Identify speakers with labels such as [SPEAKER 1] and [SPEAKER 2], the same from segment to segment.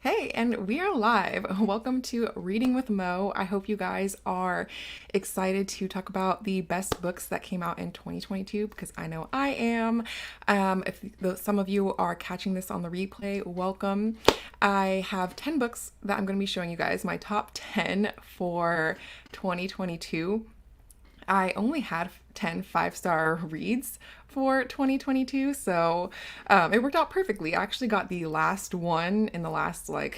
[SPEAKER 1] Hey, and we are live. Welcome to Reading with Mo. I hope you guys are excited to talk about the best books that came out in 2022 because I know I am. If some of you are catching this on the replay, welcome. I have 10 books that I'm going to be showing you guys, my top 10 for 2022. I only had 10 5-star reads for 2022, so it worked out perfectly. I actually got the last one in the last, I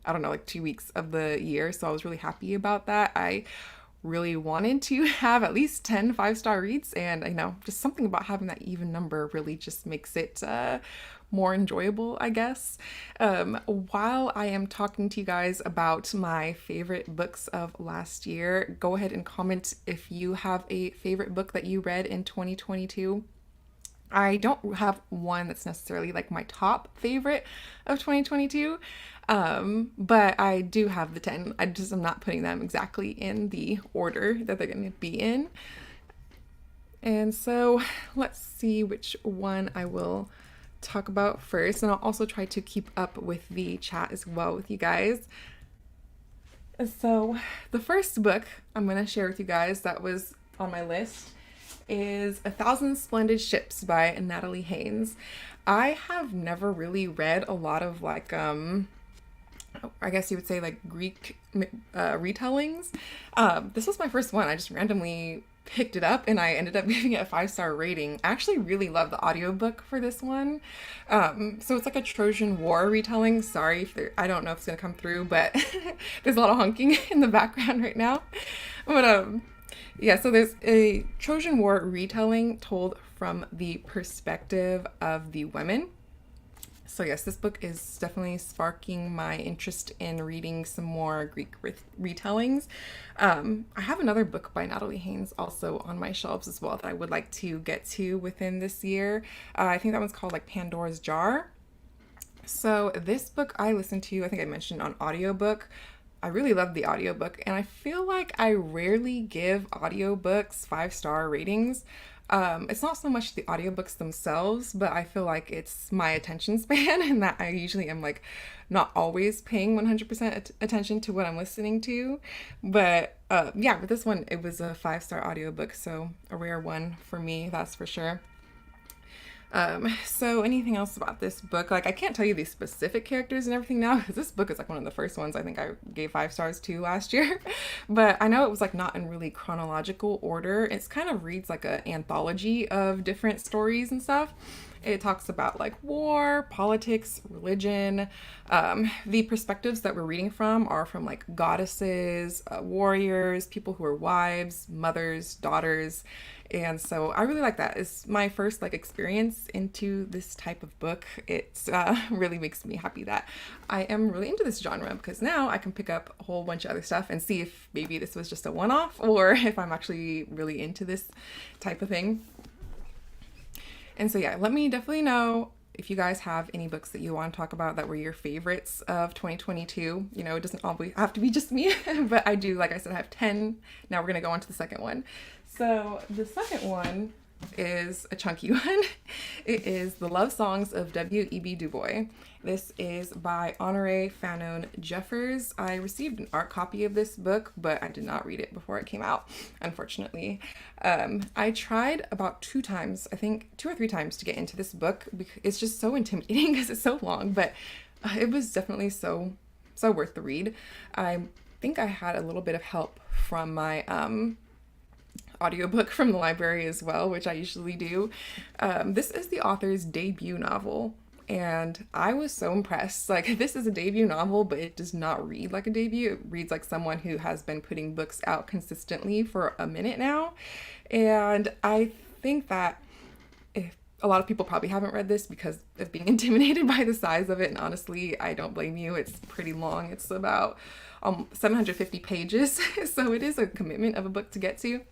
[SPEAKER 1] don't know, 2 weeks of the year, so I was really happy about that. I really wanted to have at least 10 5-star reads, and just something about having that even number really just makes it more enjoyable, I guess. While I am talking to you guys about my favorite books of last year, go ahead and comment if you have a favorite book that you read in 2022. I don't have one that's necessarily like my top favorite of 2022, but I do have the 10. I'm not putting them exactly in the order that they're going to be in. And so let's see which one I will talk about first. And I'll also try to keep up with the chat as well with you guys. So the first book I'm going to share with you guys that was on my list is A Thousand Splendid Ships by Natalie Haynes. I have never really read a lot of I guess you would say Greek retellings. This was my first one. I just randomly picked it up and I ended up giving it a 5-star rating. I actually really love the audiobook for this one. So it's like a Trojan War retelling. Sorry if I don't know if it's gonna come through, but there's a lot of honking in the background right now. But yeah, so there's a Trojan War retelling told from the perspective of the women. So yes, this book is definitely sparking my interest in reading some more Greek retellings. I have another book by Natalie Haynes also on my shelves as well that I would like to get to within this year. I think that one's called Pandora's Jar. So this book I listened to, I think I mentioned on audiobook. I really love the audiobook, and I feel like I rarely give audiobooks 5-star ratings. It's not so much the audiobooks themselves, but I feel like it's my attention span and that I usually am not always paying 100% attention to what I'm listening to. But yeah, with this one, it was a 5-star audiobook, so a rare one for me, that's for sure. So anything else about this book? I can't tell you the specific characters and everything now because this book is one of the first ones I think I gave 5 stars to last year. But I know it was not in really chronological order. It's kind of reads like an anthology of different stories and stuff. It talks about war, politics, religion. The perspectives that we're reading from are from goddesses, warriors, people who are wives, mothers, daughters. And so I really like that. It's my first experience into this type of book. It really makes me happy that I am really into this genre because now I can pick up a whole bunch of other stuff and see if maybe this was just a one-off or if I'm actually really into this type of thing. And so yeah, let me definitely know if you guys have any books that you want to talk about that were your favorites of 2022. It doesn't always have to be just me, but I do, like I said, I have 10. Now we're going to go on to the second one. So the second one is a chunky one. It is The Love Songs of W.E.B. Du Bois. This is by Honoré Fanon Jeffers. I received an art copy of this book, but I did not read it before it came out, unfortunately. I tried about 2 times, I think 2 or 3 times to get into this book because it's just so intimidating because it's so long, but it was definitely so worth the read. I think I had a little bit of help from my audiobook from the library as well, which I usually do. This is the author's debut novel, and I was so impressed. This is a debut novel, but it does not read like a debut. It reads like someone who has been putting books out consistently for a minute now. And I think that if a lot of people probably haven't read this because of being intimidated by the size of it, and honestly, I don't blame you. It's pretty long. It's about 750 pages, so it is a commitment of a book to get to.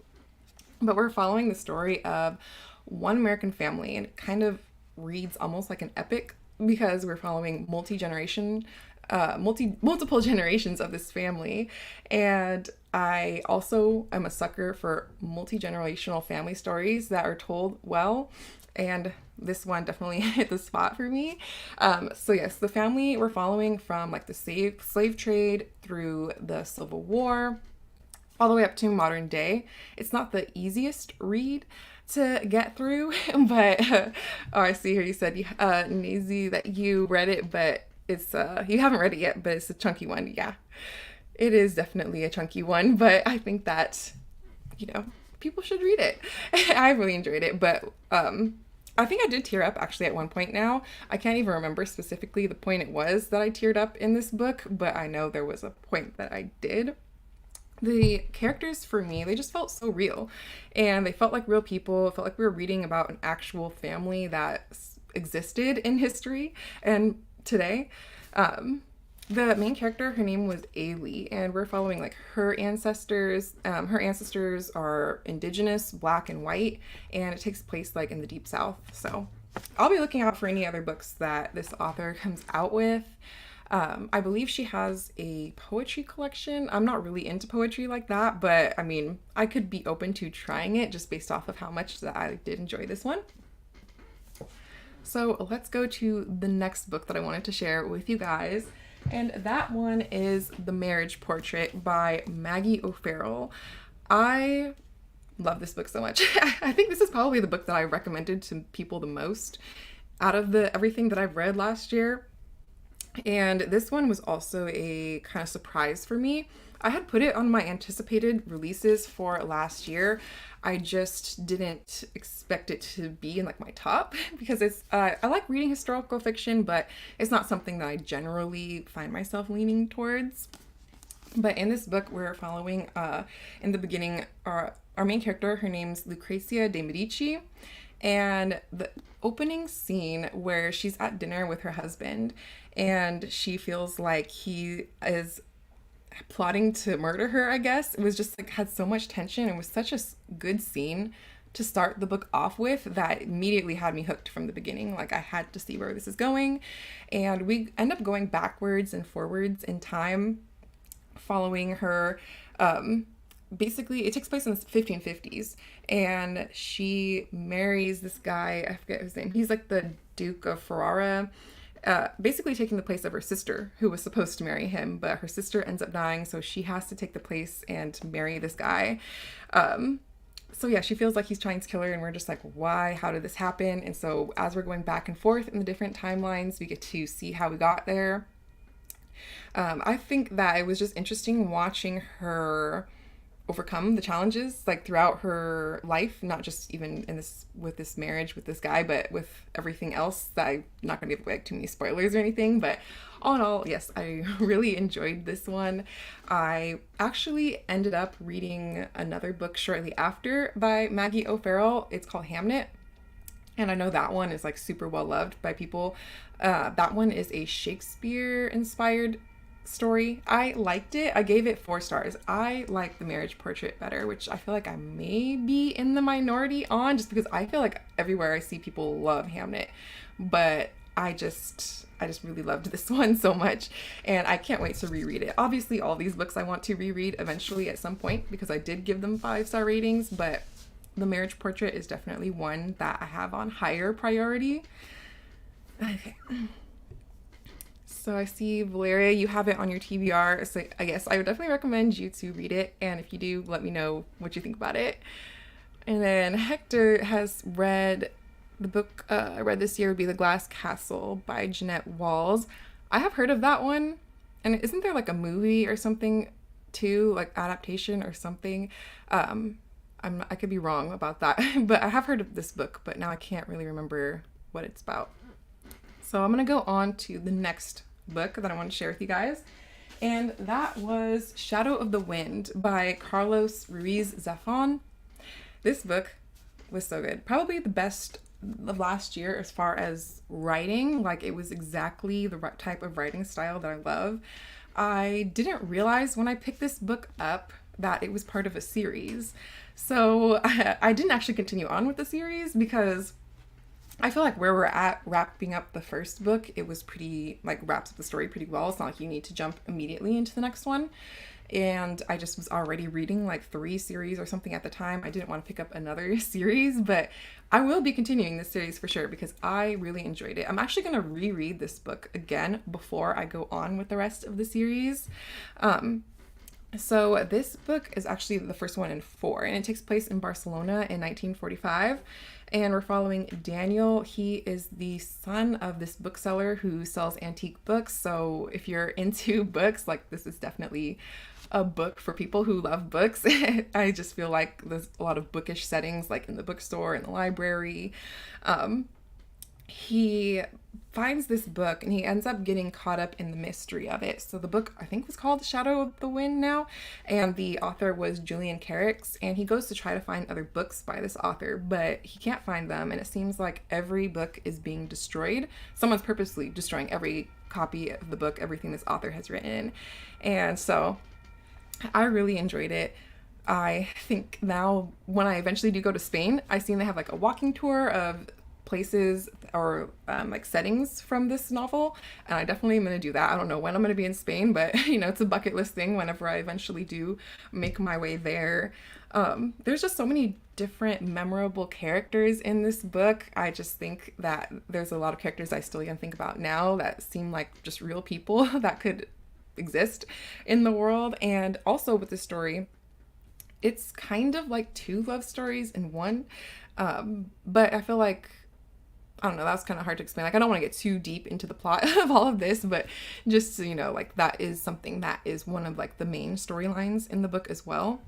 [SPEAKER 1] But we're following the story of one American family, and it kind of reads almost like an epic because we're following multiple generations of this family. And I also am a sucker for multi-generational family stories that are told well. and this one definitely hit the spot for me. So yes, the family we're following from like the slave trade through the Civil War, all the way up to modern day. It's not the easiest read to get through, but oh, I see here you said, Nazy, that you read it, but it's you haven't read it yet, but it's a chunky one. Yeah, it is definitely a chunky one, but I think that, you know, people should read it. I really enjoyed it, but I think I did tear up actually at one point now. I can't even remember specifically the point it was that I teared up in this book, but I know there was a point that I did. The characters for me, they just felt so real, and they felt like real people. It felt like we were reading about an actual family that existed in history and today. The main character, her name was Ailey, and we're following like her ancestors. Her ancestors are indigenous, black and white, and it takes place like in the deep south. So I'll be looking out for any other books that this author comes out with. I believe she has a poetry collection. I'm not really into poetry like that, but I mean, I could be open to trying it just based off of how much that I did enjoy this one. So let's go to the next book that I wanted to share with you guys. And that one is The Marriage Portrait by Maggie O'Farrell. I love this book so much. I think this is probably the book that I recommended to people the most out of everything that I've read last year. And this one was also a kind of surprise for me. I had put it on my anticipated releases for last year. I just didn't expect it to be in like my top because it's I like reading historical fiction, but it's not something that I generally find myself leaning towards. But in this book, we're following in the beginning our main character. Her name's Lucrezia de Medici, and the opening scene where she's at dinner with her husband and she feels like he is plotting to murder her, I guess. It was just like had so much tension. It was such a good scene to start the book off with that immediately had me hooked from the beginning. Like I had to see where this is going. And we end up going backwards and forwards in time, following her. Basically, it takes place in the 1550s, and she marries this guy, I forget his name. He's like the Duke of Ferrara, basically taking the place of her sister, who was supposed to marry him, but her sister ends up dying, so she has to take the place and marry this guy. So yeah, she feels like he's trying to kill her, and we're just like, why? How did this happen? And so as we're going back and forth in the different timelines, we get to see how we got there. I think that it was just interesting watching her overcome the challenges like throughout her life, not just even in this with this marriage with this guy, but with everything else that I'm not gonna give like too many spoilers or anything. But all in all, yes, I really enjoyed this one. I actually ended up reading another book shortly after by Maggie O'Farrell. It's called Hamnet, and I know that one is like super well loved by people. That one is a Shakespeare inspired story. I liked it. I gave it 4 stars. I like The Marriage Portrait better, which I feel like I may be in the minority on, just because I feel like everywhere I see people love Hamnet, but I just really loved this one so much, and I can't wait to reread it. Obviously, all these books I want to reread eventually at some point because I did give them 5-star ratings, but The Marriage Portrait is definitely one that I have on higher priority. Okay. So I see, Valeria, you have it on your TBR, so I guess I would definitely recommend you to read it, and if you do, let me know what you think about it. And then Hector has read the book I read this year would be The Glass Castle by Jeanette Walls. I have heard of that one, and isn't there like a movie or something too, like adaptation or something? I could be wrong about that, but I have heard of this book, but now I can't really remember what it's about. So I'm gonna go on to the next book that I want to share with you guys, and that was Shadow of the Wind by Carlos Ruiz Zafón. This book was so good. Probably the best of last year as far as writing. Like, it was exactly the right type of writing style that I love. I didn't realize when I picked this book up that it was part of a series. So I didn't actually continue on with the series because I feel like where we're at wrapping up the first book, it was pretty, like, wraps up the story pretty well. It's not like you need to jump immediately into the next one. And I just was already reading like 3 series or something at the time. I didn't want to pick up another series, but I will be continuing this series for sure because I really enjoyed it. I'm actually going to reread this book again before I go on with the rest of the series. So this book is actually the first one in 4, and it takes place in Barcelona in 1945. And we're following Daniel. He is the son of this bookseller who sells antique books. So if you're into books, like, this is definitely a book for people who love books. I just feel like there's a lot of bookish settings, like in the bookstore, in the library. He finds this book and he ends up getting caught up in the mystery of it. So the book, I think, was called Shadow of the Wind now, and the author was Julian Carricks, and he goes to try to find other books by this author, but he can't find them, and it seems like every book is being destroyed. Someone's purposely destroying every copy of the book, everything this author has written. And so I really enjoyed it. I think now when I eventually do go to Spain, I seen they have like a walking tour of places or like settings from this novel, and I definitely am going to do that. I don't know when I'm going to be in Spain, but you know, it's a bucket list thing whenever I eventually do make my way there. There's just so many different memorable characters in this book. I just think that there's a lot of characters I still even think about now that seem like just real people that could exist in the world. And also with this story, it's kind of like 2 love stories in one. But I feel like, I don't know, that's kind of hard to explain. Like, I don't want to get too deep into the plot of all of this, but just so you know, like, that is something that is one of like the main storylines in the book as well.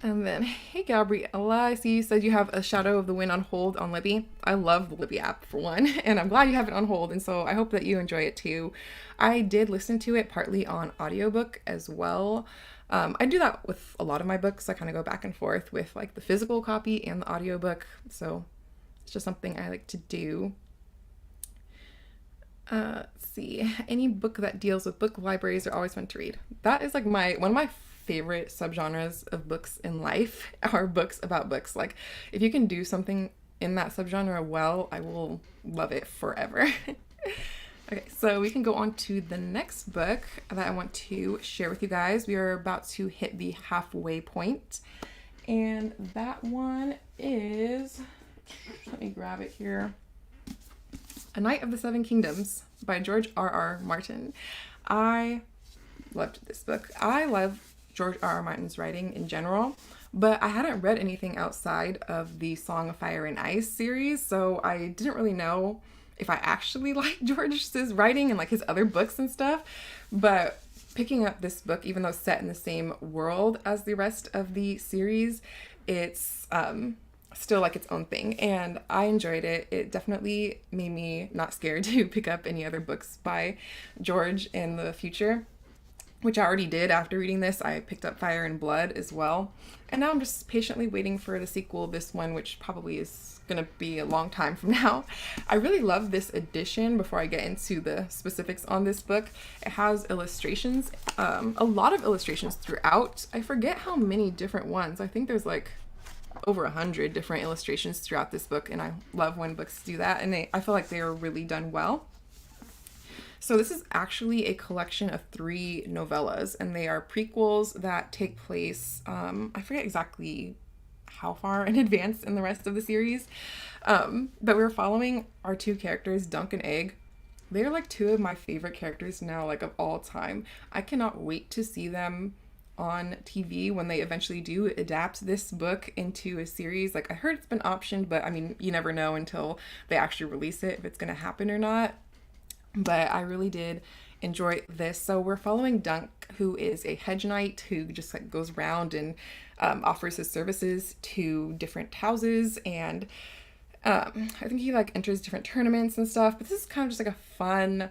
[SPEAKER 1] And then, hey Gabriella, I see you said you have a Shadow of the Wind on hold on Libby. I love the Libby app for one, and I'm glad you have it on hold, and so I hope that you enjoy it too. I did listen to it partly on audiobook as well. I do that with a lot of my books. I kind of go back and forth with like the physical copy and the audiobook, so it's just something I like to do. Let's see. Any book that deals with book libraries are always fun to read. That is like one of my favorite subgenres of books in life are books about books. Like, if you can do something in that subgenre well, I will love it forever. Okay, so we can go on to the next book that I want to share with you guys. We are about to hit the halfway point, and that one is, let me grab it here, A Knight of the Seven Kingdoms by George R.R. Martin. I loved this book. I love George R.R. Martin's writing in general, but I hadn't read anything outside of the Song of Fire and Ice series, so I didn't really know if I actually liked George's writing and like his other books and stuff. But picking up this book, even though it's set in the same world as the rest of the series, it's still like its own thing, and I enjoyed it. It definitely made me not scared to pick up any other books by George in the future, which I already did after reading this. I picked up Fire and Blood as well, and now I'm just patiently waiting for the sequel, this one, which probably is gonna be a long time from now. I really love this edition. Before I get into the specifics on this book, it has illustrations, a lot of illustrations throughout. I forget how many different ones. I think there's like over 100 different illustrations throughout this book, and I love when books do that, and I feel like they are really done well. So this is actually a collection of 3 novellas, and they are prequels that take place, I forget exactly how far in advance in the rest of the series, but we're following our 2 characters, Dunk and Egg. They're like 2 of my favorite characters now, like of all time. I cannot wait to see them on TV when they eventually do adapt this book into a series. Like, I heard it's been optioned, but I mean, you never know until they actually release it if it's going to happen or not. But I really did enjoy this. So we're following Dunk, who is a hedge knight who just like goes around and offers his services to different houses, and I think he like enters different tournaments and stuff. But this is kind of just like a fun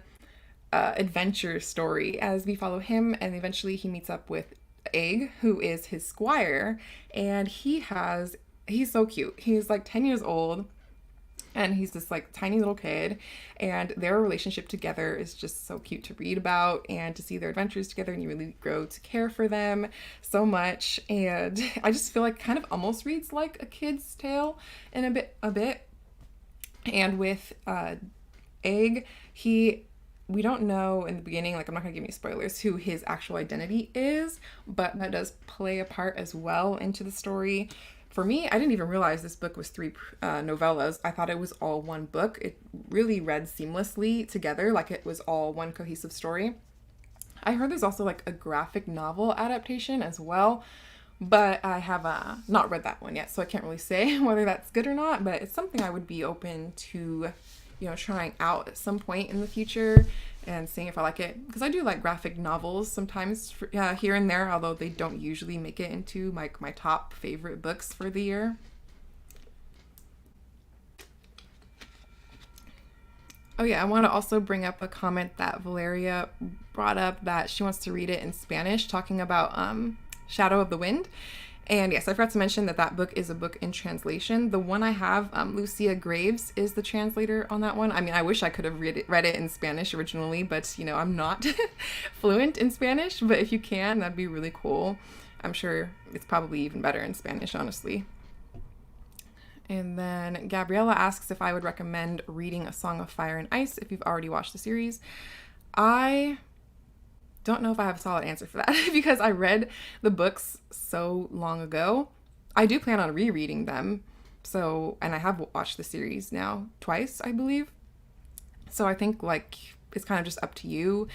[SPEAKER 1] adventure story as we follow him, and eventually he meets up with Egg, who is his squire, and he's so cute. He's like 10 years old, And he's this like tiny little kid, and their relationship together is just so cute to read about and to see their adventures together, and you really grow to care for them so much. And I just feel like kind of almost reads like a kid's tale in a bit. And with Egg, we don't know in the beginning, like I'm not gonna give any spoilers, who his actual identity is, but that does play a part as well into the story. For me, I didn't even realize this book was three novellas. I thought it was all one book. It really read seamlessly together, like it was all one cohesive story. I heard there's also like a graphic novel adaptation as well, but I have not read that one yet, so I can't really say whether that's good or not, but it's something I would be open to, trying out at some point in the future and seeing if I like it, because I do like graphic novels sometimes here and there, although they don't usually make it into my top favorite books for the year. Oh yeah, I want to also bring up a comment that Valeria brought up, that she wants to read it in Spanish, talking about Shadow of the Wind. And yes, I forgot to mention that book is a book in translation. The one I have, Lucia Graves is the translator on that one. I mean, I wish I could have read it in Spanish originally, but I'm not fluent in Spanish. But if you can, that'd be really cool. I'm sure it's probably even better in Spanish, honestly. And then Gabriella asks if I would recommend reading A Song of Fire and Ice if you've already watched the series. I don't know if I have a solid answer for that because I read the books so long ago. I do plan on rereading them. And I have watched the series now twice, I believe. So I think like it's kind of just up to you.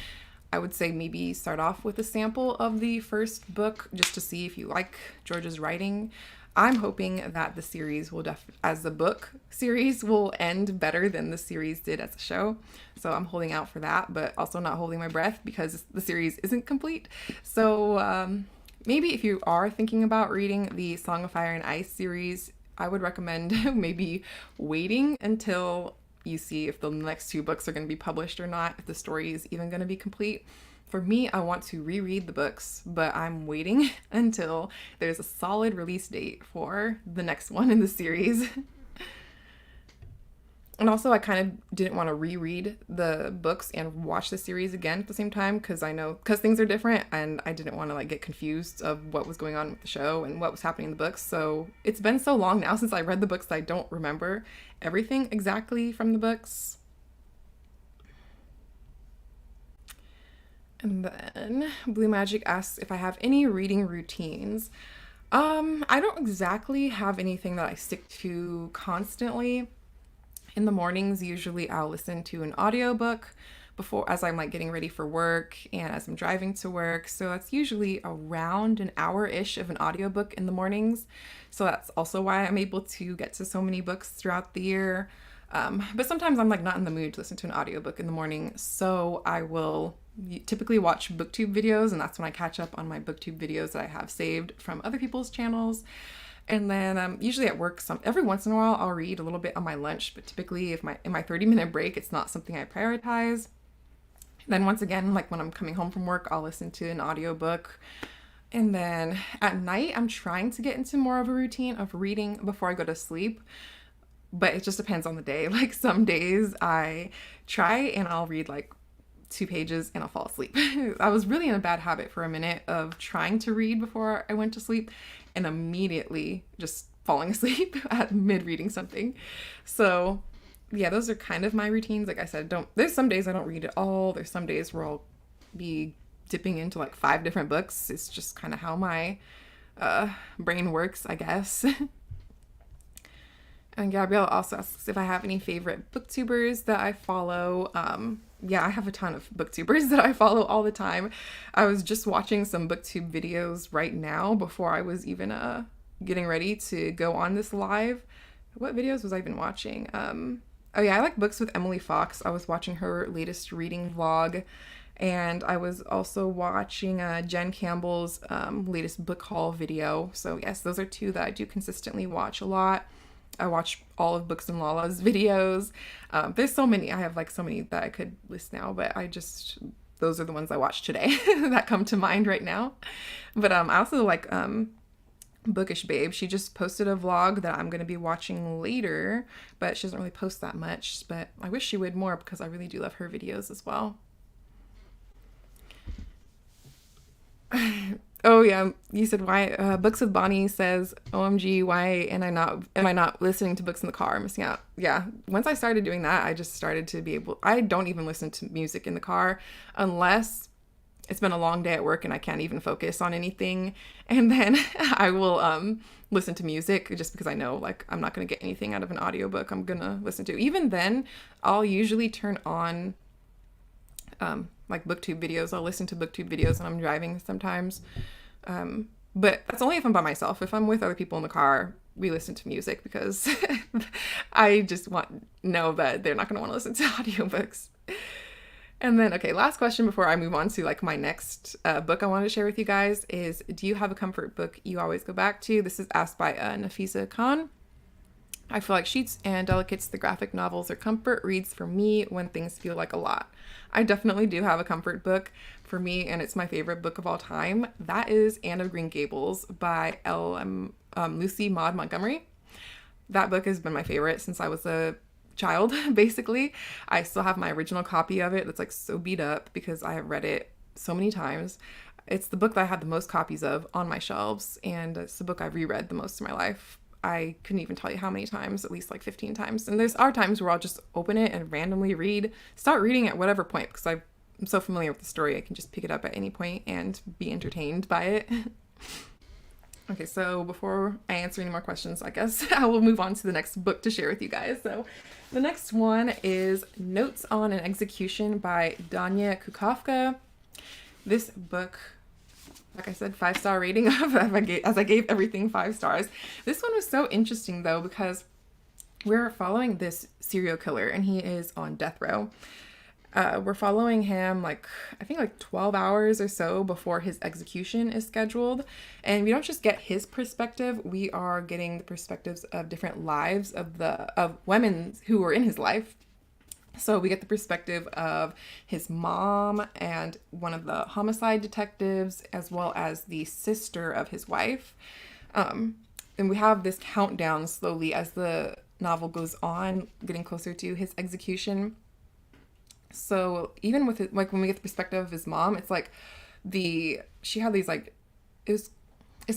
[SPEAKER 1] I would say maybe start off with a sample of the first book just to see if you like George's writing. I'm hoping that the series will as the book series will end better than the series did as a show. So I'm holding out for that, but also not holding my breath because the series isn't complete. So maybe if you are thinking about reading the Song of Fire and Ice series, I would recommend maybe waiting until you see if the next two books are going to be published or not, if the story is even going to be complete. For me, I want to reread the books, but I'm waiting until there's a solid release date for the next one in the series. And also, I kind of didn't want to reread the books and watch the series again at the same time because things are different, and I didn't want to like get confused of what was going on with the show and what was happening in the books. So it's been so long now since I read the books that I don't remember everything exactly from the books. And then Blue Magic asks if I have any reading routines. I don't exactly have anything that I stick to constantly. In the mornings, usually I'll listen to an audiobook as I'm like getting ready for work and as I'm driving to work. So that's usually around an hour-ish of an audiobook in the mornings. So that's also why I'm able to get to so many books throughout the year. But sometimes I'm like not in the mood to listen to an audiobook in the morning. So I will typically watch booktube videos, and that's when I catch up on my booktube videos that I have saved from other people's channels. And then usually at work, every once in a while I'll read a little bit on my lunch, but typically in my 30-minute break, it's not something I prioritize. Then once again, like when I'm coming home from work, I'll listen to an audiobook. And then at night, I'm trying to get into more of a routine of reading before I go to sleep. But it just depends on the day. Like some days I try and I'll read like 2 pages and I'll fall asleep. I was really in a bad habit for a minute of trying to read before I went to sleep and immediately just falling asleep at mid-reading something. So yeah, those are kind of my routines. Like I said, there's some days I don't read at all. There's some days where I'll be dipping into like 5 different books. It's just kind of how my brain works, I guess. And Gabrielle also asks if I have any favorite booktubers that I follow. Yeah, I have a ton of booktubers that I follow all the time. I was just watching some booktube videos right now before I was even getting ready to go on this live. What videos was I even watching? Oh yeah, I like Books with Emily Fox. I was watching her latest reading vlog, and I was also watching Jen Campbell's latest book haul video. So yes, those are 2 that I do consistently watch a lot. I watch all of Books and Lala's videos. There's so many. I have like so many that I could list now, but those are the ones I watched today that come to mind right now. But I also like Bookish Babe. She just posted a vlog that I'm going to be watching later, but she doesn't really post that much, but I wish she would more because I really do love her videos as well. Oh yeah, you said why Books with Bonnie says, "OMG, why am I not listening to books in the car? I'm missing out." Yeah, once I started doing that, I just started to be able. I don't even listen to music in the car unless it's been a long day at work and I can't even focus on anything, and then I will listen to music just because I know like I'm not going to get anything out of an audiobook I'm going to listen to. Even then, I'll usually turn on like booktube videos. I'll listen to booktube videos when I'm driving sometimes. But that's only if I'm by myself. If I'm with other people in the car, we listen to music because I just know that they're not going to want to listen to audiobooks. And then, okay, last question before I move on to like my next book I wanted to share with you guys is, do you have a comfort book you always go back to? This is asked by Nafisa Khan. I feel like Sheets and Delicates, the graphic novels, are comfort reads for me when things feel like a lot. I definitely do have a comfort book for me, and it's my favorite book of all time. That is Anne of Green Gables by Lucy Maud Montgomery. That book has been my favorite since I was a child, basically. I still have my original copy of it. It's like so beat up because I have read it so many times. It's the book that I had the most copies of on my shelves, and it's the book I've reread the most in my life. I couldn't even tell you how many times, at least like 15 times. And there's are times where I'll just open it and randomly start reading at whatever point, because I'm so familiar with the story, I can just pick it up at any point and be entertained by it. Okay, so before I answer any more questions, I guess I will move on to the next book to share with you guys. So the next one is Notes on an Execution by Danya Kukovka. This book, like I said, 5-star rating as I gave everything 5 stars. This one was so interesting though, because we're following this serial killer and he is on death row. We're following him like 12 hours or so before his execution is scheduled, and we don't just get his perspective, we are getting the perspectives of different lives of women who were in his life. So we get the perspective of his mom and one of the homicide detectives, as well as the sister of his wife. And we have this countdown slowly as the novel goes on, getting closer to his execution. So even with it, like when we get the perspective of his mom, it's like she had these like, it's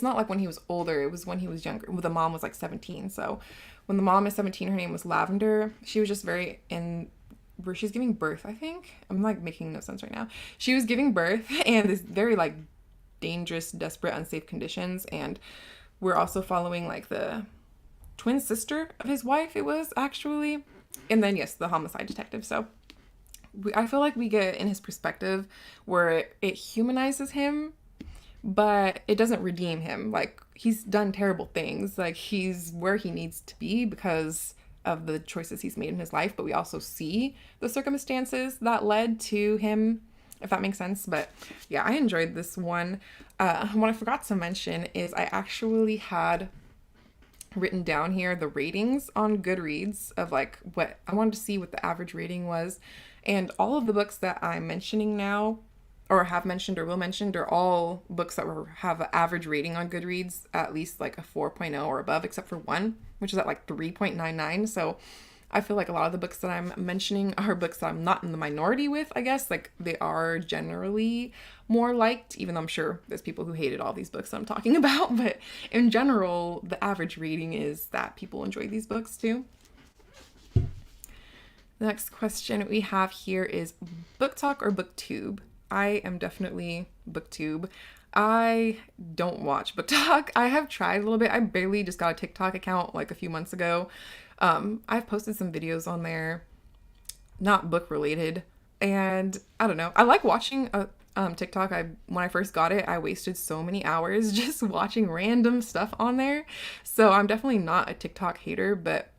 [SPEAKER 1] not like when he was older, it was when he was younger. The mom was like 17. So when the mom is 17, her name was Lavender. She was just where she's giving birth, I think. I'm like making no sense right now. She was giving birth and this very like dangerous, desperate, unsafe conditions. And we're also following like the twin sister of his wife, it was actually. And then yes, the homicide detective. So I feel like we get in his perspective where it humanizes him, but it doesn't redeem him. Like, he's done terrible things. Like, he's where he needs to be because of the choices he's made in his life, but we also see the circumstances that led to him, if that makes sense. But yeah, I enjoyed this one. What I forgot to mention is I actually had written down here the ratings on Goodreads of like what I wanted to see what the average rating was. And all of the books that I'm mentioning now, or have mentioned or will mention, are all books that have an average rating on Goodreads, at least like a 4.0 or above, except for one, which is at like 3.99. So I feel like a lot of the books that I'm mentioning are books that I'm not in the minority with, I guess. Like, they are generally more liked, even though I'm sure there's people who hated all these books that I'm talking about. But in general, the average rating is that people enjoy these books too. The next question we have here is book talk or booktube? I am definitely booktube. I don't watch book talk. I have tried a little bit. I barely just got a TikTok account like a few months ago. I've posted some videos on there, not book related, and I don't know. I like watching TikTok. When I first got it, I wasted so many hours just watching random stuff on there. So I'm definitely not a TikTok hater, but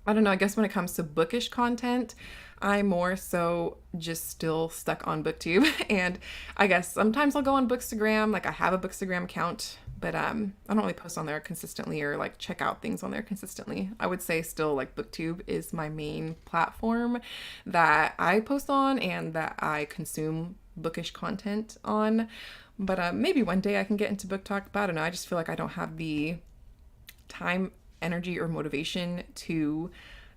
[SPEAKER 1] I don't know, I guess when it comes to bookish content, I'm more so just still stuck on BookTube. And I guess sometimes I'll go on Bookstagram, like I have a Bookstagram account, but I don't really post on there consistently or like check out things on there consistently. I would say still like BookTube is my main platform that I post on and that I consume bookish content on. But maybe one day I can get into book talk. But I don't know. I just feel like I don't have the time, energy, or motivation to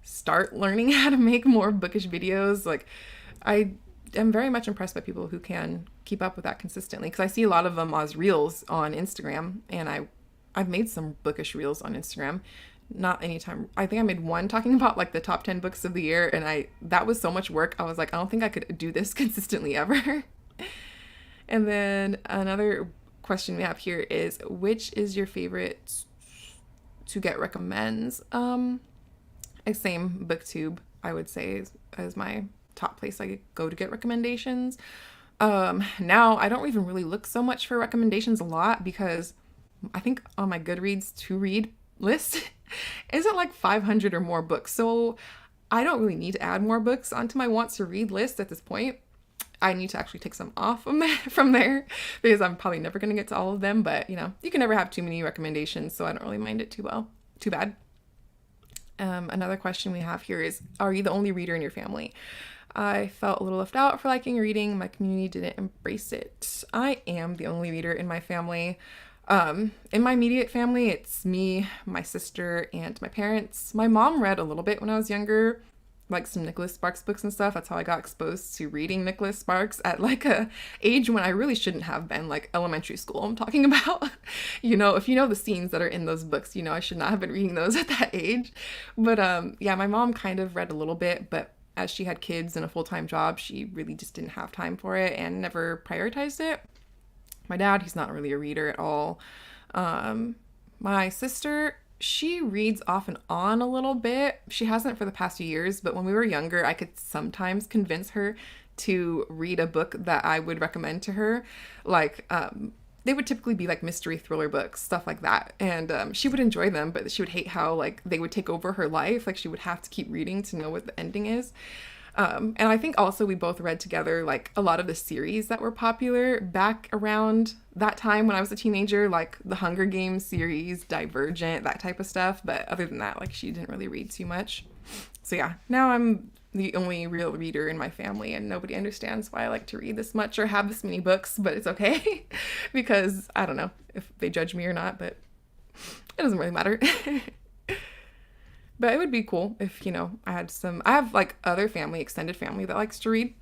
[SPEAKER 1] start learning how to make more bookish videos. Like, I am very much impressed by people who can keep up with that consistently, because I see a lot of them as reels on Instagram, and I've made some bookish reels on Instagram. Not anytime. I think I made one talking about like the top 10 books of the year, and that was so much work. I was like, I don't think I could do this consistently ever. And then another question we have here is, which is your favorite to get recommends? Same booktube, I would say, is my top place I go to get recommendations. Now I don't even really look so much for recommendations a lot, because I think on my Goodreads to read list isn't like 500 or more books. So I don't really need to add more books onto my wants to read list at this point. I need to actually take some off from there, because I'm probably never going to get to all of them. But you can never have too many recommendations, so I don't really mind it too bad. Another question we have here is, are you the only reader in your family? I felt a little left out for liking reading. My community didn't embrace it. I am the only reader in my family. In my immediate family, it's me, my sister, and my parents. My mom read a little bit when I was younger, like some Nicholas Sparks books and stuff. That's how I got exposed to reading Nicholas Sparks at like a age when I really shouldn't have been, like elementary school I'm talking about. If you know the scenes that are in those books, I should not have been reading those at that age. But yeah, my mom kind of read a little bit, but as she had kids and a full-time job, she really just didn't have time for it and never prioritized it. My dad, he's not really a reader at all. My sister, she reads off and on a little bit. She hasn't for the past few years, but when we were younger, I could sometimes convince her to read a book that I would recommend to her. Like, they would typically be like mystery thriller books, stuff like that. And she would enjoy them, but she would hate how like they would take over her life. Like, she would have to keep reading to know what the ending is. And I think also we both read together like a lot of the series that were popular back around that time when I was a teenager, like the Hunger Games series, Divergent, that type of stuff. But other than that, like, she didn't really read too much. So yeah, now I'm the only real reader in my family, and nobody understands why I like to read this much or have this many books, but it's okay because I don't know if they judge me or not, but it doesn't really matter. But it would be cool if, I have like other family, extended family that likes to read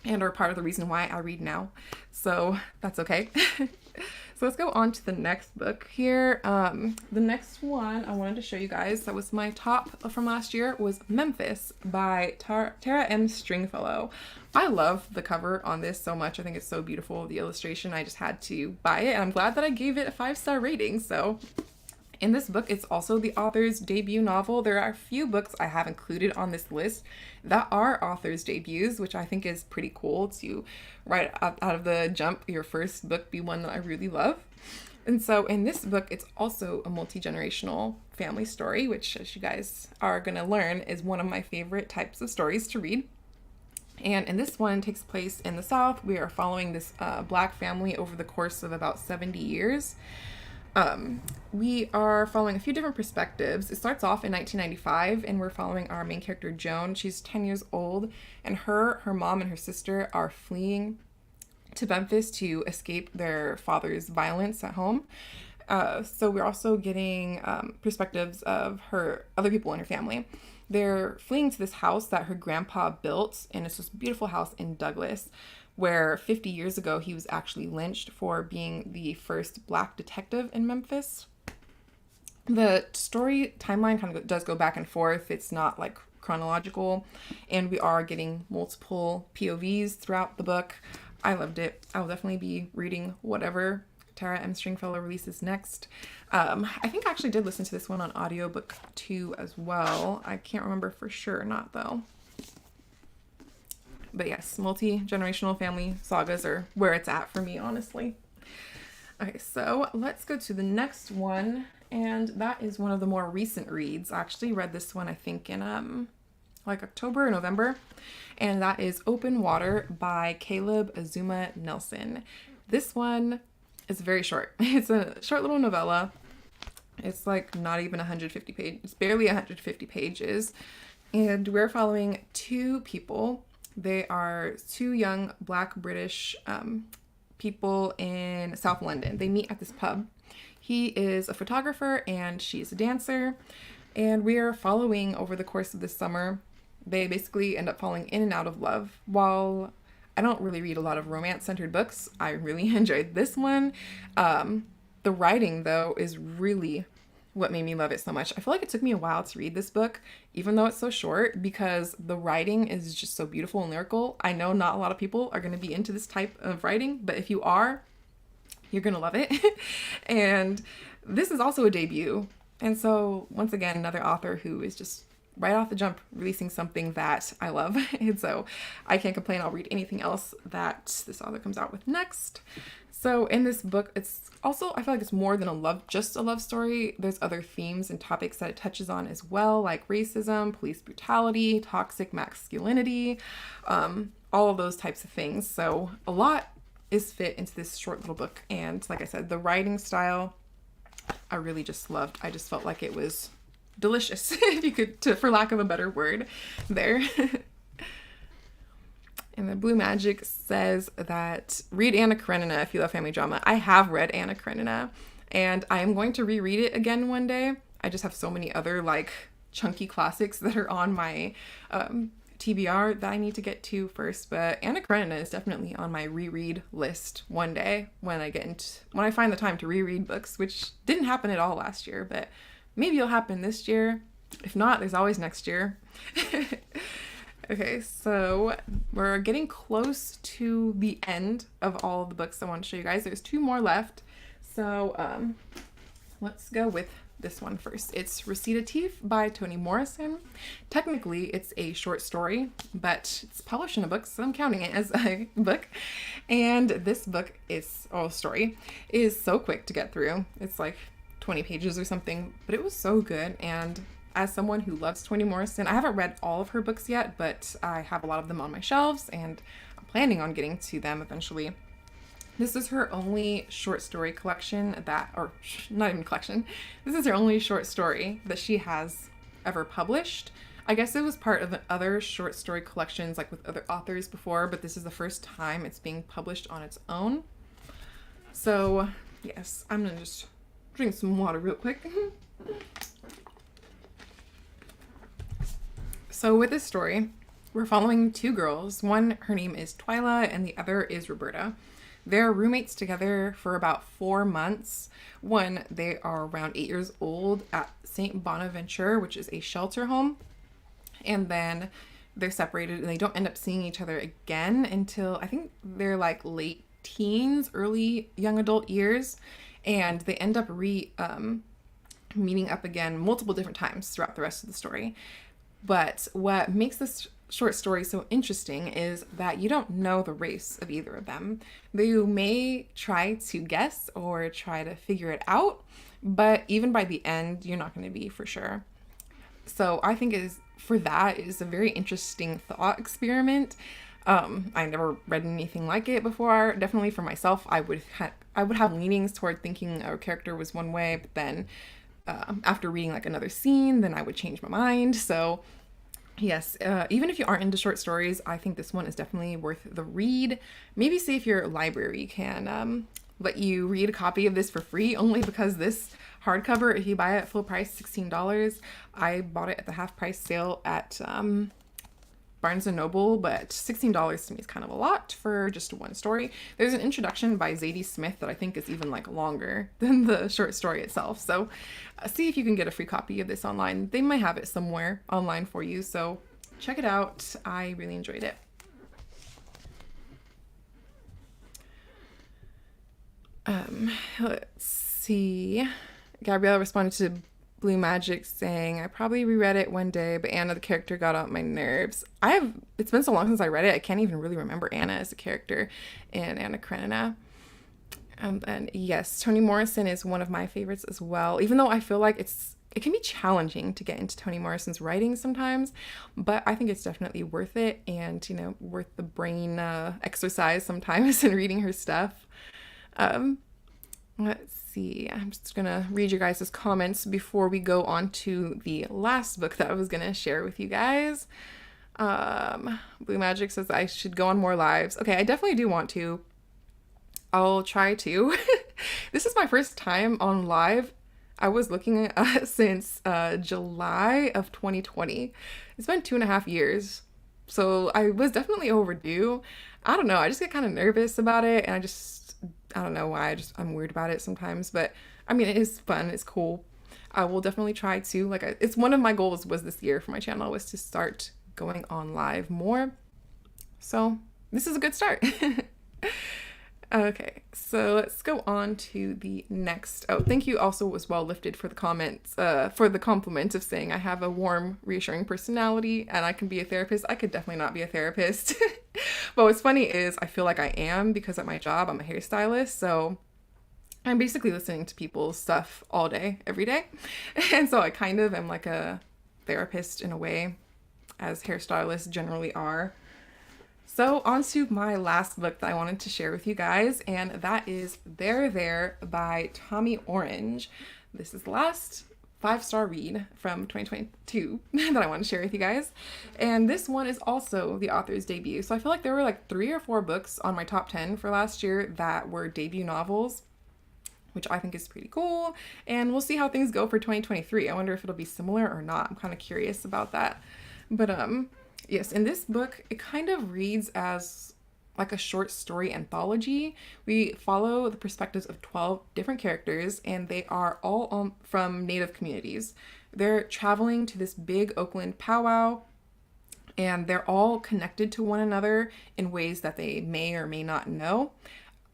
[SPEAKER 1] and are part of the reason why I read now. So that's okay. So let's go on to the next book here. The next one I wanted to show you guys, that was my top from last year, was Memphis by Tara M. Stringfellow. I love the cover on this so much. I think it's so beautiful, the illustration. I just had to buy it, and I'm glad that I gave it a 5-star rating. So in this book, it's also the author's debut novel. There are a few books I have included on this list that are author's debuts, which I think is pretty cool to, right out of the jump, your first book be one that I really love. And so in this book, it's also a multi-generational family story, which, as you guys are going to learn, is one of my favorite types of stories to read. And in this one, takes place in the South. We are following this Black family over the course of about 70 years. We are following a few different perspectives. It starts off in 1995, and we're following our main character, Joan. She's 10 years old, and her mom, and her sister are fleeing to Memphis to escape their father's violence at home. So we're also getting perspectives of other people in her family. They're fleeing to this house that her grandpa built, and it's this beautiful house in Douglas, where 50 years ago he was actually lynched for being the first Black detective in Memphis. The story timeline kind of does go back and forth. It's not like chronological, and we are getting multiple POVs throughout the book. I loved it. I will definitely be reading whatever Tara M. Stringfellow releases next. I think I actually did listen to this one on audiobook too as well. I can't remember for sure or not though. But yes, multi-generational family sagas are where it's at for me, honestly. Okay, so let's go to the next one. And that is one of the more recent reads. I actually read this one, I think, in like October or November. And that is Open Water by Caleb Azuma Nelson. This one is very short. It's a short little novella. It's like not even 150 pages. It's barely 150 pages. And we're following two people. They are two young Black British people in South London. They meet at this pub. He is a photographer and she's a dancer. And we are following over the course of this summer. They basically end up falling in and out of love. While I don't really read a lot of romance-centered books, I really enjoyed this one. The writing, though, is really what made me love it so much. I feel like it took me a while to read this book, even though it's so short, because the writing is just so beautiful and lyrical. I know not a lot of people are going to be into this type of writing, but if you are, you're going to love it. And this is also a debut. And so, once again, another author who is just right off the jump releasing something that I love. And so I can't complain. I'll read anything else that this author comes out with next. So in this book, it's also, I feel like it's more than just a love story. There's other themes and topics that it touches on as well, like racism, police brutality, toxic masculinity, all of those types of things. So a lot is fit into this short little book. And like I said, the writing style, I really just loved. I just felt like it was delicious, if you could, for lack of a better word there. And the Blue Magic says that read Anna Karenina if you love family drama. I have read Anna Karenina and I am going to reread it again one day. I just have so many other like chunky classics that are on my TBR that I need to get to first. But Anna Karenina is definitely on my reread list one day when I find the time to reread books, which didn't happen at all last year, but maybe it'll happen this year. If not, there's always next year. Okay, so we're getting close to the end of all of the books I want to show you guys. There's two more left. So let's go with this one first. It's Recitatif by Toni Morrison. Technically, it's a short story, but it's published in a book, so I'm counting it as a book. And this book story is so quick to get through. It's like 20 pages or something, but it was so good. And as someone who loves Toni Morrison, I haven't read all of her books yet, but I have a lot of them on my shelves and I'm planning on getting to them eventually. This is her only short story collection not even collection. This is her only short story that she has ever published. I guess it was part of other short story collections like with other authors before, but this is the first time it's being published on its own. So yes, I'm gonna just drink some water real quick. So with this story, we're following two girls. One, her name is Twyla, and the other is Roberta. They're roommates together for about 4 months. One, they are around 8 years old at St. Bonaventure, which is a shelter home. And then they're separated and they don't end up seeing each other again until I think they're like late teens, early young adult years. And they end up meeting up again multiple different times throughout the rest of the story. But what makes this short story so interesting is that you don't know the race of either of them. You may try to guess or try to figure it out, but even by the end, you're not going to be for sure. So I think is a very interesting thought experiment. I never read anything like it before. Definitely for myself, I would have leanings toward thinking a character was one way, but then after reading like another scene, then I would change my mind. So yes, even if you aren't into short stories, I think this one is definitely worth the read. Maybe see if your library can let you read a copy of this for free, only because this hardcover, if you buy it at full price, $16. I bought it at the half price sale at Barnes & Noble, but $16 to me is kind of a lot for just one story. There's an introduction by Zadie Smith that I think is even like longer than the short story itself. So see if you can get a free copy of this online. They might have it somewhere online for you. So check it out. I really enjoyed it. Let's see. Gabriella responded to Blue Magic saying, I probably reread it one day, but Anna, the character, got on my nerves. It's been so long since I read it, I can't even really remember Anna as a character in Anna Karenina. And yes, Toni Morrison is one of my favorites as well, even though I feel like it can be challenging to get into Toni Morrison's writing sometimes, but I think it's definitely worth it and, worth the brain exercise sometimes in reading her stuff. Let's see. I'm just going to read your guys' comments before we go on to the last book that I was going to share with you guys. Blue Magic says I should go on more lives. Okay, I definitely do want to. I'll try to. This is my first time on live. I was looking since July of 2020. It's been 2.5 years. So I was definitely overdue. I don't know. I just get kind of nervous about it. And I don't know why. I'm weird about it sometimes. But I mean, it is fun. It's cool. I will definitely try to. It's one of my goals was this year for my channel was to start going on live more. So this is a good start. Okay, so let's go on to the next. Oh, thank you also was well lifted for the comments, for the compliment of saying I have a warm, reassuring personality and I can be a therapist. I could definitely not be a therapist. But what's funny is I feel like I am because at my job, I'm a hairstylist. So I'm basically listening to people's stuff all day, every day. And so I kind of am like a therapist in a way, as hairstylists generally are. So on to my last book that I wanted to share with you guys, and that is There by Tommy Orange. This is the last 5-star read from 2022 that I want to share with you guys. And this one is also the author's debut. So I feel like there were like 3 or 4 books on my top 10 for last year that were debut novels, which I think is pretty cool. And we'll see how things go for 2023. I wonder if it'll be similar or not. I'm kind of curious about that. But yes, in this book, it kind of reads as like a short story anthology. We follow the perspectives of 12 different characters, and they are all from Native communities. They're traveling to this big Oakland powwow, and they're all connected to one another in ways that they may or may not know.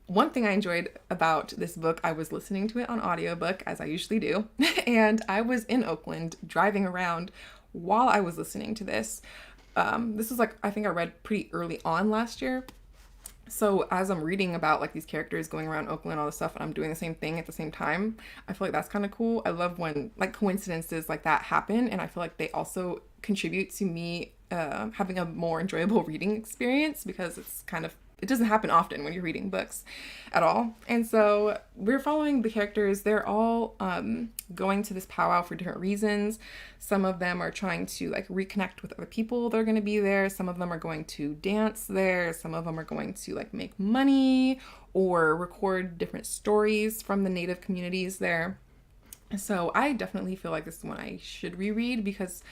[SPEAKER 1] One thing I enjoyed about this book, I was listening to it on audiobook, as I usually do, and I was in Oakland driving around while I was listening to this. This was like, I think I read pretty early on last year. So as I'm reading about like these characters going around Oakland, all this stuff, and I'm doing the same thing at the same time, I feel like that's kind of cool. I love when like coincidences like that happen. And I feel like they also contribute to me having a more enjoyable reading experience, because it doesn't happen often when you're reading books at all. And so we're following the characters. They're all going to this powwow for different reasons. Some of them are trying to like reconnect with other people that are going to be there. Some of them are going to dance there. Some of them are going to like make money or record different stories from the Native communities there. So I definitely feel like this is one I should reread, because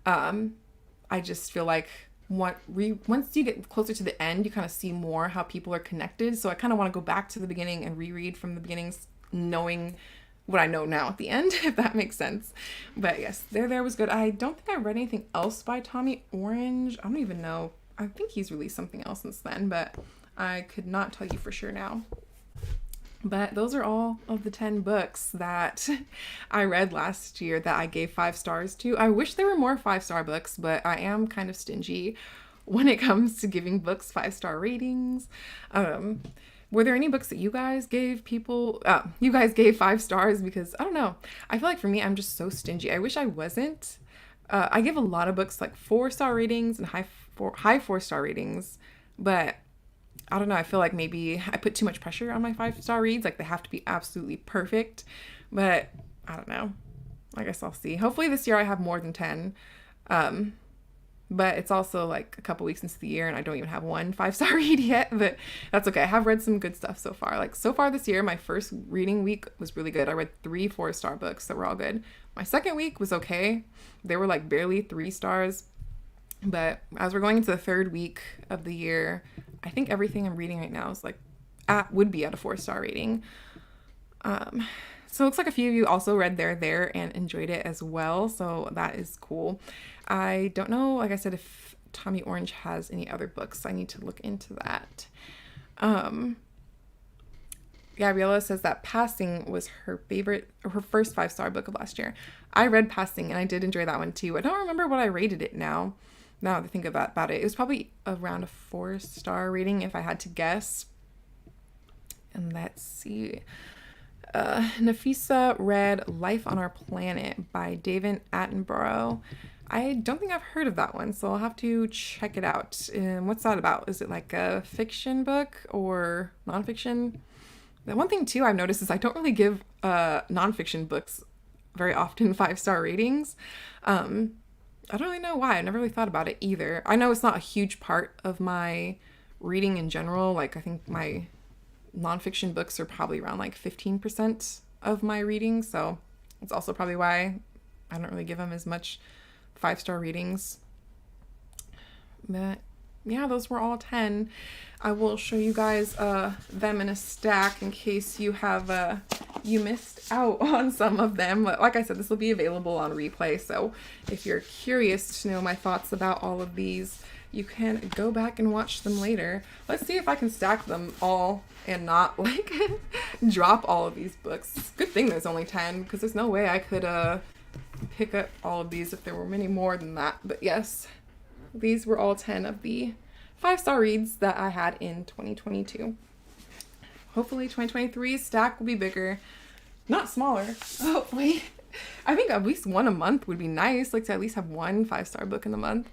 [SPEAKER 1] I just feel like once you get closer to the end, you kind of see more how people are connected. So I kind of want to go back to the beginning and reread from the beginnings, knowing what I know now at the end, if that makes sense. But yes, There was good. I don't think I read anything else by Tommy Orange. I don't even know. I think he's released something else since then, but I could not tell you for sure now. But those are all of the 10 books that I read last year that I gave 5 stars to. I wish there were more 5-star books, but I am kind of stingy when it comes to giving books 5-star ratings. Were there any books that you guys gave 5 stars? Because I don't know. I feel like for me, I'm just so stingy. I wish I wasn't. I give a lot of books like 4-star ratings and high 4-star ratings, but I don't know. I feel like maybe I put too much pressure on my 5-star reads. Like they have to be absolutely perfect, but I don't know. I guess I'll see. Hopefully this year I have more than 10. But it's also like a couple weeks into the year and I don't even have one 5-star read yet, but that's okay. I have read some good stuff so far. Like so far this year, my first reading week was really good. I read 3 4-star books that were all good. My second week was okay. They were like barely 3 stars. But as we're going into the 3rd week of the year, I think everything I'm reading right now is like would be at a 4-star rating. So it looks like a few of you also read There and enjoyed it as well. So that is cool. I don't know, like I said, if Tommy Orange has any other books. I need to look into that. Gabriella says that Passing was her first 5-star book of last year. I read Passing and I did enjoy that one too. I don't remember what I rated it now that I think about it. It was probably around a 4-star rating if I had to guess. And let's see. Nafisa read Life on Our Planet by David Attenborough. I don't think I've heard of that one, so I'll have to check it out. What's that about? Is it like a fiction book or nonfiction? The one thing too I've noticed is I don't really give nonfiction books very often 5-star ratings. I don't really know why. I never really thought about it either. I know it's not a huge part of my reading in general. Like, I think my nonfiction books are probably around like 15% of my reading. So it's also probably why I don't really give them as much 5-star ratings. But yeah, those were all 10. I will show you guys them in a stack in case you have you missed out on some of them. Like I said, this will be available on replay, so if you're curious to know my thoughts about all of these, you can go back and watch them later. Let's see if I can stack them all and not like drop all of these books. Good thing there's only 10, because there's no way I could pick up all of these if there were many more than that. But yes, these were all 10 of the 5-star reads that I had in 2022. Hopefully 2023's stack will be bigger, not smaller. Hopefully. I think at least one a month would be nice, like to at least have one 5-star book in the month.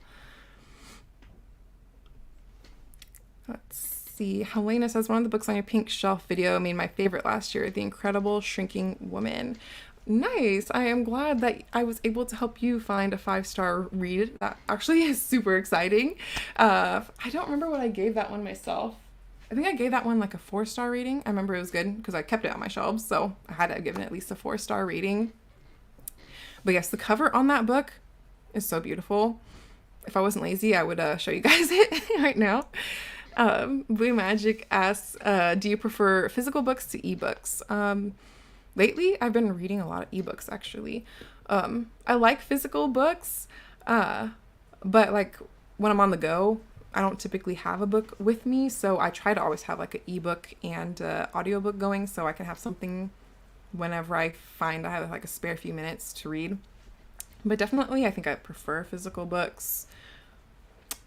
[SPEAKER 1] Let's see. Helena says, one of the books on your pink shelf video made my favorite last year, The Incredible Shrinking Woman. Nice. I am glad that I was able to help you find a 5-star read. That actually is super exciting. I don't remember what I gave that one myself. I think I gave that one like a 4-star rating. I remember it was good because I kept it on my shelves, so I had to have given it at least a 4-star rating. But yes, the cover on that book is so beautiful. If I wasn't lazy, I would show you guys it right now. Blue Magic asks, do you prefer physical books to ebooks? Lately, I've been reading a lot of ebooks, actually. I like physical books, but like when I'm on the go, I don't typically have a book with me, so I try to always have like an ebook and audiobook going so I can have something whenever I find I have like a spare few minutes to read. But definitely, I think I prefer physical books,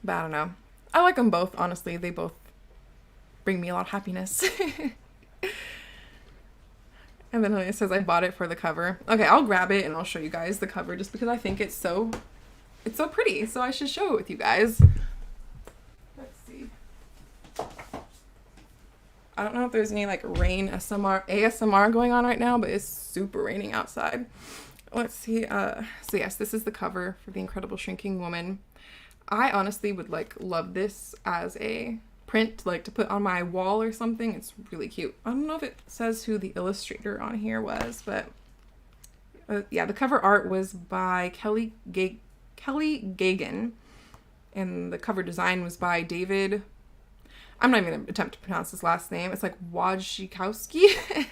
[SPEAKER 1] but I don't know. I like them both, honestly. They both bring me a lot of happiness. And then it says I bought it for the cover. Okay, I'll grab it and I'll show you guys the cover just because I think it's so pretty. So I should show it with you guys. Let's see. I don't know if there's any like rain ASMR going on right now, but it's super raining outside. Let's see. So yes, this is the cover for The Incredible Shrinking Woman. I honestly would like love this as a print, like to put on my wall or something. It's really cute. I don't know if it says who the illustrator on here was, but yeah, the cover art was by Kelly Gagan, and the cover design was by David. I'm not even gonna attempt to pronounce his last name. It's like Wojcikowski.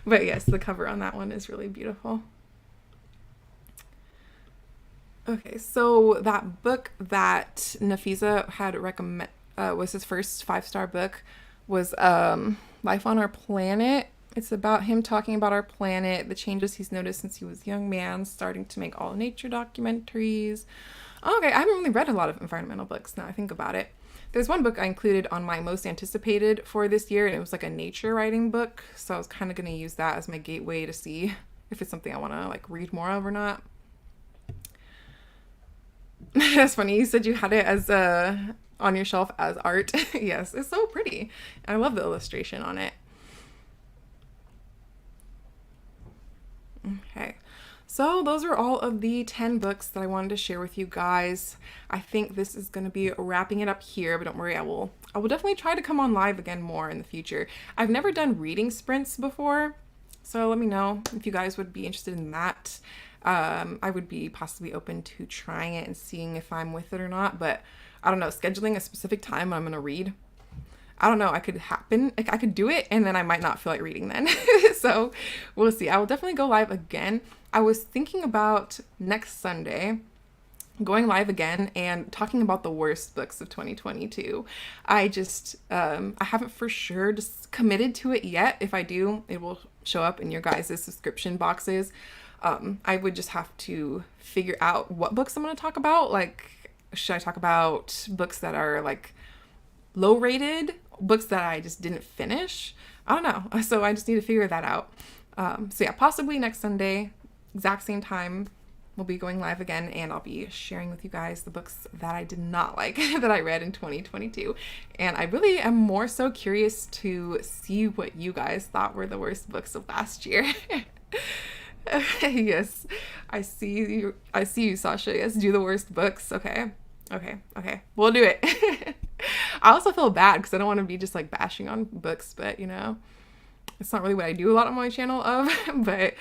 [SPEAKER 1] But yes, the cover on that one is really beautiful. Okay, so that book that Nafisa had recommended was his first 5-star book, was Life on Our Planet. It's about him talking about our planet, the changes he's noticed since he was a young man, starting to make all nature documentaries. Okay, I haven't really read a lot of environmental books now I think about it. There's one book I included on my most anticipated for this year, and it was like a nature writing book, so I was kind of going to use that as my gateway to see if it's something I want to like read more of or not. That's funny. You said you had it as on your shelf as art. Yes, it's so pretty. I love the illustration on it. Okay, so those are all of the 10 books that I wanted to share with you guys. I think this is going to be wrapping it up here, but don't worry, I will definitely try to come on live again more in the future. I've never done reading sprints before, so let me know if you guys would be interested in that. I would be possibly open to trying it and seeing if I'm with it or not, but I don't know, scheduling a specific time when I'm going to read, I don't know, I could do it and then I might not feel like reading then. So we'll see. I will definitely go live again. I was thinking about next Sunday going live again and talking about the worst books of 2022. I haven't for sure just committed to it yet. If I do, it will show up in your guys' subscription boxes. I would just have to figure out what books I'm going to talk about. Like, should I talk about books that are like low rated, books that I just didn't finish? I don't know. So I just need to figure that out. So yeah, possibly next Sunday, exact same time, we'll be going live again, and I'll be sharing with you guys the books that I did not like that I read in 2022. And I really am more so curious to see what you guys thought were the worst books of last year. Yes, I see you. I see you, Sasha. Yes, do the worst books. Okay. Okay. Okay. We'll do it. I also feel bad because I don't want to be just like bashing on books, but it's not really what I do a lot on my channel of, but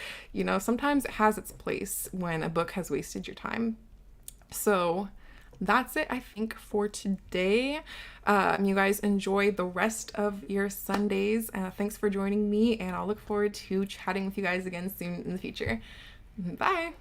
[SPEAKER 1] sometimes it has its place when a book has wasted your time. So that's it, I think, for today. You guys enjoy the rest of your Sundays. Thanks for joining me, and I'll look forward to chatting with you guys again soon in the future. Bye.